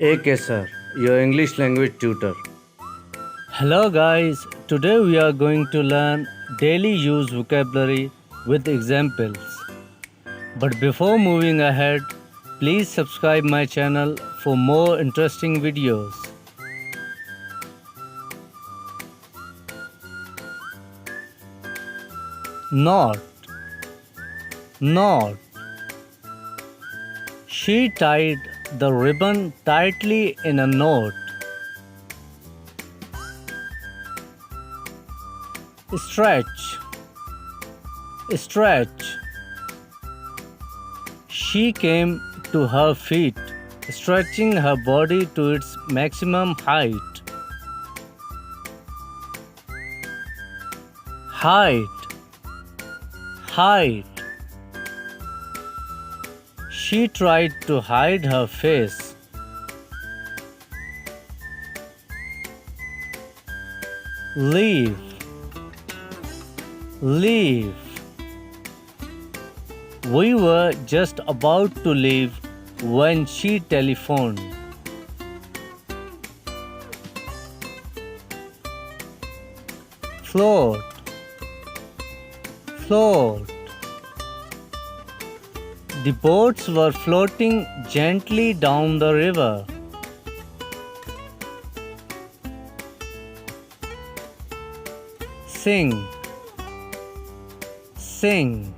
AK sir, your English language tutor. Hello guys, today we are going to learn daily use vocabulary with examples. But before moving ahead, please subscribe my channel for more interesting videos. Knot. Knot. She tied the ribbon tightly in a knot. Stretch. Stretch. She came to her feet, stretching her body to its maximum height. Height. Height. She tried to hide her face. Leave. Leave. We were just about to leave when she telephoned. Float. Float. The boats were floating gently down the river. Sing. Sing.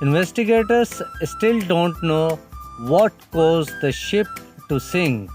Investigators still don't know what caused the ship to sink.